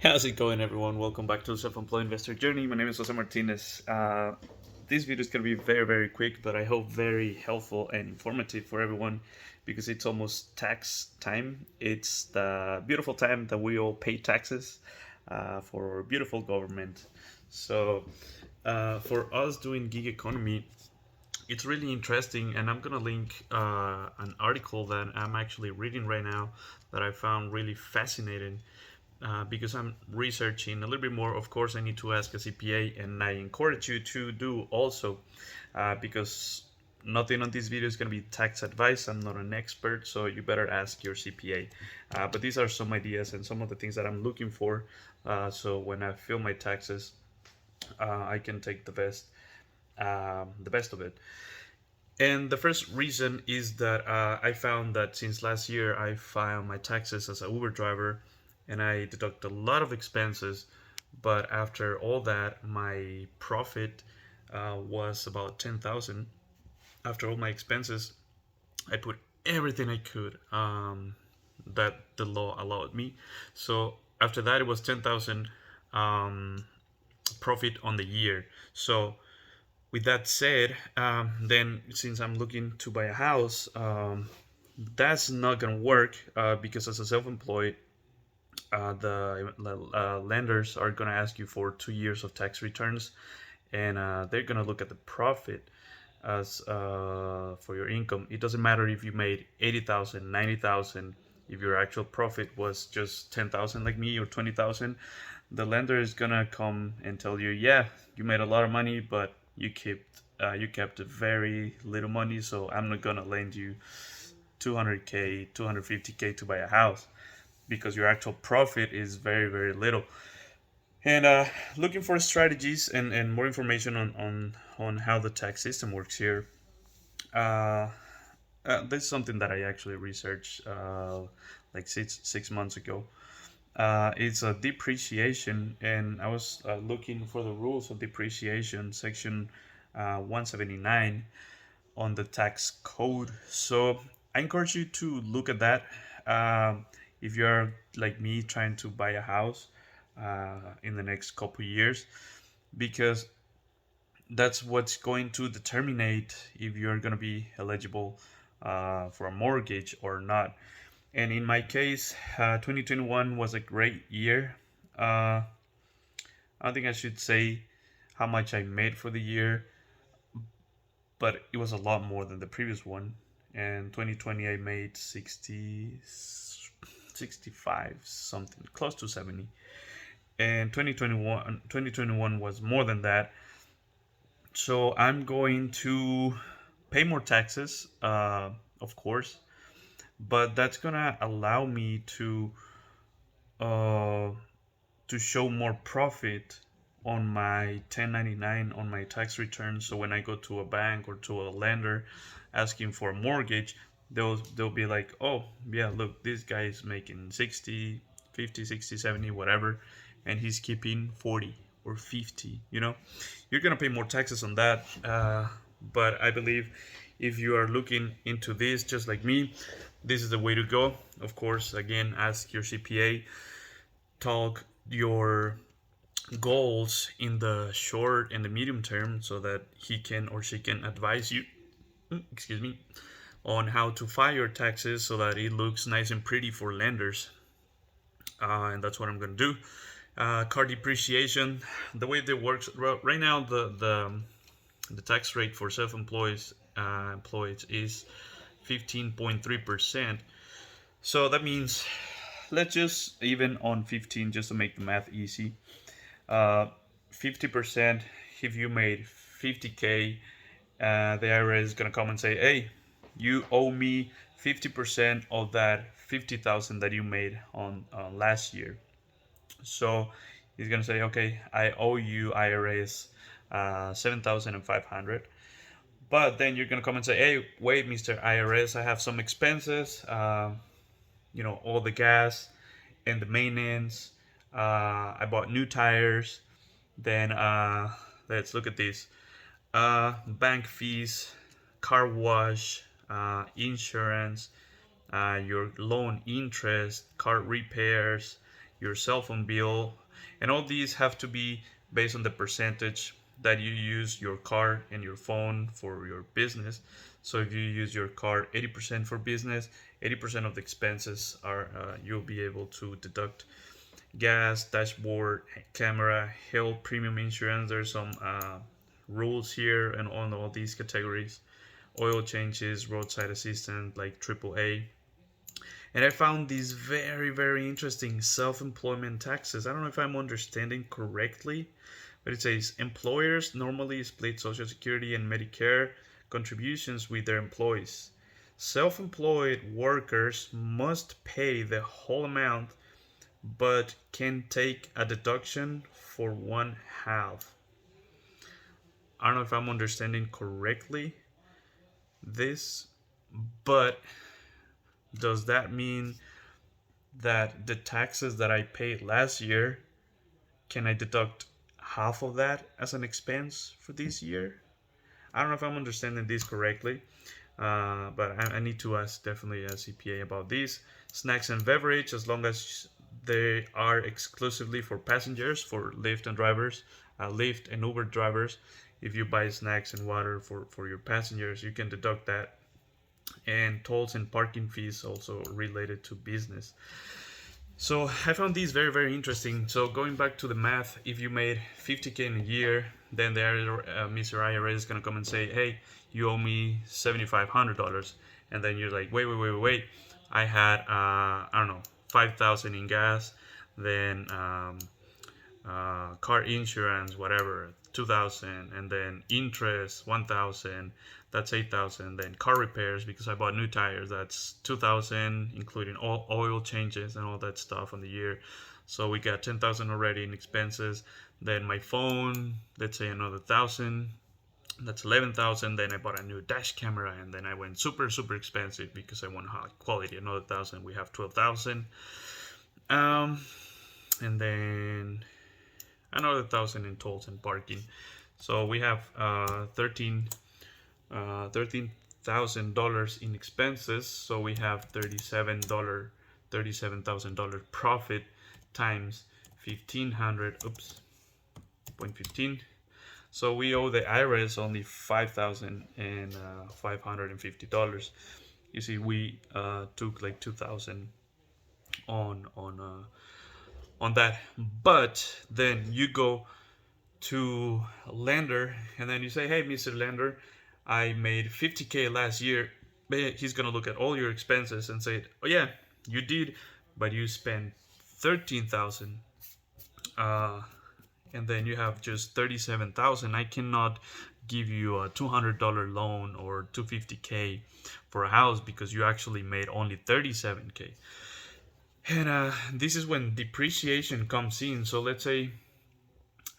How's it going, everyone? Welcome back to the Self-Employed Investor Journey. My name is Jose Martinez. This video is going to be very, very quick, but I hope very helpful and informative for everyone because it's almost tax time. It's the beautiful time that we all pay taxes for our beautiful government. So, for us doing gig economy, it's really interesting, and I'm gonna link an article that I'm actually reading right now that I found really fascinating because I'm researching a little bit more. Of course, I need to ask a CPA, and I encourage you to do also because nothing on this video is going to be tax advice. I'm not an expert, so you better ask your CPA. But these are some ideas and some of the things that I'm looking for. So when I fill my taxes, I can take the best of it. And the first reason is that I found that since last year I filed my taxes as an Uber driver and I deduct a lot of expenses. But after all that, my profit was about 10,000. After all my expenses, I put everything I could that the law allowed me. So after that, it was 10,000 um, profit on the year. So with that said, then since I'm looking to buy a house, that's not gonna work because as a self-employed, the lenders are gonna ask you for 2 years of tax returns, and they're gonna look at the profit as for your income. It doesn't matter if you made 80,000, 90,000. If your actual profit was just 10,000 like me or 20,000, the lender is gonna come and tell you, yeah, you made a lot of money, but you kept very little money, so I'm not gonna lend you 200k, 250k to buy a house because your actual profit is very, very little. And looking for strategies and more information on how the tax system works here. Uh, this is something that I actually researched like six months ago. It's a depreciation, and I was looking for the rules of depreciation, section 179 on the tax code. So I encourage you to look at that. If you're like me trying to buy a house in the next couple years, because that's what's going to determine if you're going to be eligible for a mortgage or not. And in my case, 2021 was a great year. I don't think I should say how much I made for the year, but it was a lot more than the previous one. And 2020, I made 60, 65, something close to 70. And 2021 was more than that. So I'm going to pay more taxes, of course, but that's gonna allow me uh, to show more profit on my 1099 on my tax return. So when I go to a bank or to a lender asking for a mortgage, they'll be like, oh yeah, look, this guy is making 60, 50, 60, 70, whatever, and he's keeping 40 or 50. You're gonna pay more taxes on that, but I believe if you are looking into this just like me, this is the way to go. Of course, again, ask your CPA, talk your goals in the short and the medium term so that he can or she can advise you, excuse me, on how to file your taxes so that it looks nice and pretty for lenders. And that's what I'm going to do. Car depreciation, the way that works right now, the tax rate for self-employed employees is 15.3%. So that means, let's just even on 15 just to make the math easy. 50%, if you made 50k, the IRS is gonna come and say, hey, you owe me 50% of that 50,000 that you made on last year. So he's gonna say, okay, I owe you IRS 7,500. But then you're gonna come and say, hey, wait, Mr. IRS, I have some expenses. All the gas and the maintenance. I bought new tires. Then let's look at this. Bank fees, car wash, insurance, your loan interest, car repairs, your cell phone bill, and all these have to be based on the percentage that you use your card and your phone for your business. So if you use your card 80% for business, 80% of the expenses are you'll be able to deduct gas, dashboard, camera, health, premium insurance. There's some rules here and on all these categories. Oil changes, roadside assistance like AAA. And I found these very, very interesting self-employment taxes. I don't know if I'm understanding correctly, but it says employers normally split Social Security and Medicare contributions with their employees. Self-employed workers must pay the whole amount but can take a deduction for one half. I don't know if I'm understanding correctly this, but does that mean that the taxes that I paid last year, can I deduct half of that as an expense for this year? I don't know if I'm understanding this correctly, but I need to ask definitely a CPA about this. Snacks and beverage, as long as they are exclusively for passengers, for Lyft and drivers, Lyft and Uber drivers. If you buy snacks and water for your passengers, you can deduct that. And tolls and parking fees also related to business. So I found these very, very interesting. So going back to the math, if you made 50K in a year, then the Mr. IRS is going to come and say, hey, you owe me $7,500. And then you're like, wait. I had, I don't know, 5,000 in gas, then car insurance, whatever, 2,000, and then interest, 1,000. That's 8,000. Then car repairs, because I bought new tires, that's 2,000, including all oil changes and all that stuff on the year. So we got 10,000 already in expenses. Then my phone, let's say another 1,000. That's 11,000. Then I bought a new dash camera, and then I went super expensive because I want high quality. Another 1,000. We have 12,000. And then another 1,000 in tolls and parking. So we have $13,000 in expenses. So we have $37,000 profit times 1,500. Oops, 0.15. So we owe the IRS only $5,550. You see, we took like 2,000 on that. But then you go to a lender and then you say, hey, Mr. Lender, I made 50K last year. He's gonna look at all your expenses and say, oh yeah, you did, but you spent 13,000. And then you have just 37,000. I cannot give you a $200 loan or 250K for a house because you actually made only 37K. And this is when depreciation comes in. So let's say,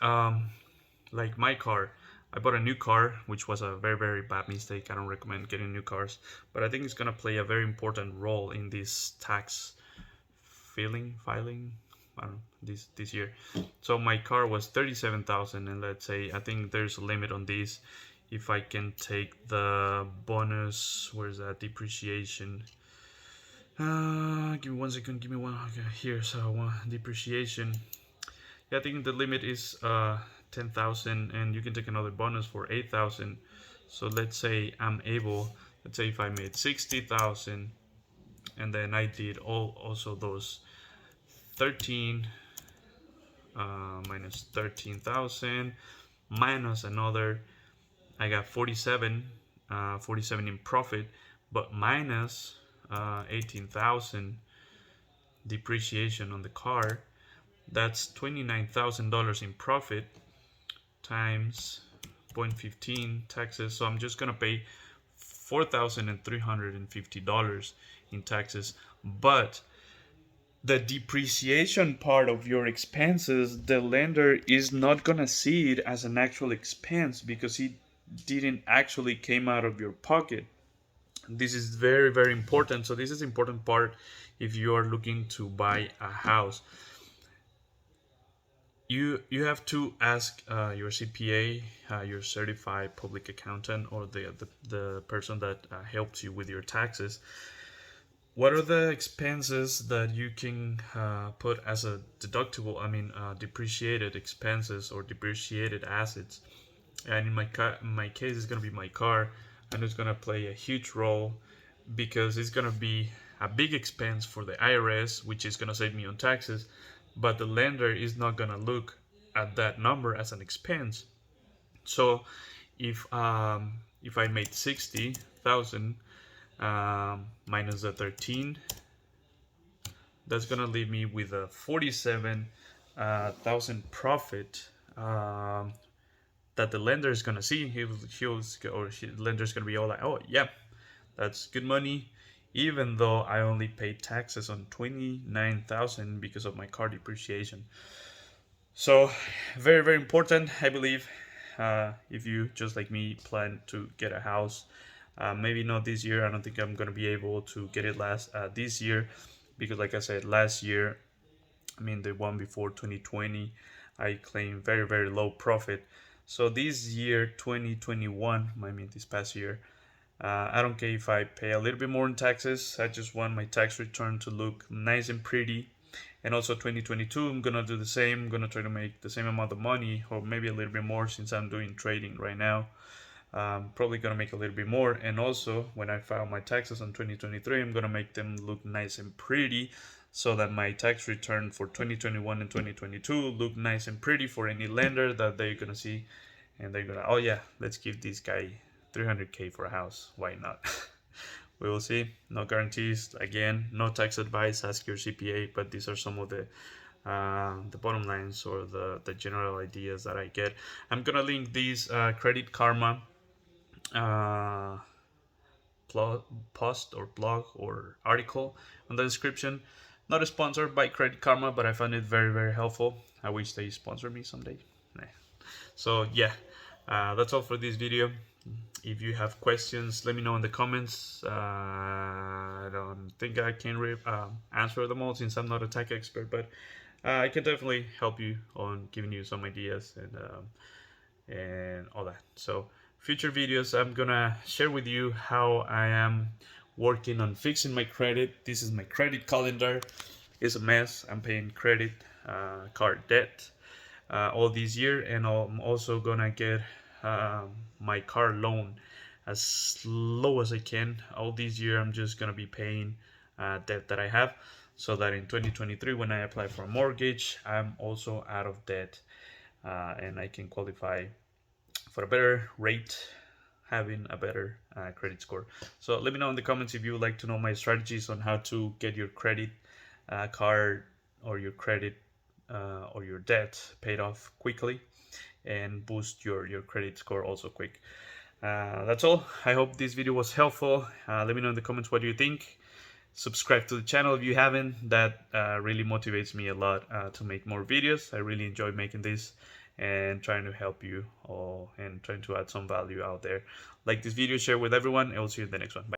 like my car, I bought a new car, which was a very, very bad mistake. I don't recommend getting new cars, but I think it's gonna play a very important role in this tax filing. I don't know, this year. So my car was 37,000, and let's say I think there's a limit on this. If I can take the bonus, where's that depreciation? Give me 1 second. Give me one. Okay, here. So depreciation. Yeah, I think the limit is 10,000, and you can take another bonus for 8,000. So let's say I'm able. Let's say if I made 60,000, and then I did also those 13 minus 13,000 minus another, I got 47 in profit, but minus 18,000 depreciation on the car. That's $29,000 in profit times 0.15 taxes. So I'm just gonna pay $4,350 in taxes. But the depreciation part of your expenses, the lender is not gonna see it as an actual expense because it didn't actually came out of your pocket. This is very, very important. So this is important part if you are looking to buy a house. You have to ask your CPA, your certified public accountant, or the person that helps you with your taxes. What are the expenses that you can put as a deductible? I mean, depreciated expenses or depreciated assets. And in my case, it's gonna be my car, and it's gonna play a huge role because it's gonna be a big expense for the IRS, which is gonna save me on taxes, but the lender is not gonna look at that number as an expense. So if I made 60,000 minus the 13, that's gonna leave me with a 47,000 profit that the lender is gonna see. The lender is gonna be all like, "Oh, yeah, that's good money," even though I only paid taxes on 29,000 because of my car depreciation. So, very very important, I believe. If you just like me plan to get a house, maybe not this year. I don't think I'm gonna be able to get it this year because, like I said, last year, I mean the one before 2020, I claimed very very low profit. So this year, 2021, I mean this past year, I don't care if I pay a little bit more in taxes. I just want my tax return to look nice and pretty. And also 2022, I'm gonna do the same. I'm gonna try to make the same amount of money, or maybe a little bit more, since I'm doing trading right now. Probably gonna make a little bit more. And also, when I file my taxes on 2023, I'm gonna make them look nice and pretty, so that my tax return for 2021 and 2022 look nice and pretty for any lender that they're gonna see, and they're gonna, oh yeah, let's give this guy 300K for a house. Why not? We will see. No guarantees. Again, no tax advice. Ask your CPA. But these are some of the bottom lines or the general ideas that I get. I'm gonna link these Credit Karma uh, post or blog or article on the description. Not a sponsor by Credit Karma, but I found it very very helpful. I wish they sponsor me someday. Nah. So yeah, that's all for this video. If you have questions, let me know in the comments. I don't think I can answer them all since I'm not a tech expert, but I can definitely help you on giving you some ideas and all that. So future videos, I'm gonna share with you how I am working on fixing my credit. This is my credit calendar. It's a mess. I'm paying credit card debt all this year, and I'm also gonna get my car loan as low as I can. All this year, I'm just gonna be paying debt that I have, so that in 2023, when I apply for a mortgage, I'm also out of debt, and I can qualify for a better rate, having a better credit score. So let me know in the comments if you would like to know my strategies on how to get your credit card or your credit or your debt paid off quickly and boost your credit score also quick. That's all. I hope this video was helpful. Let me know in the comments what you think. Subscribe to the channel if you haven't. That really motivates me a lot to make more videos. I really enjoy making this and trying to help you all and trying to add some value out there. Like this video, share with everyone, and we'll see you in the next one. Bye.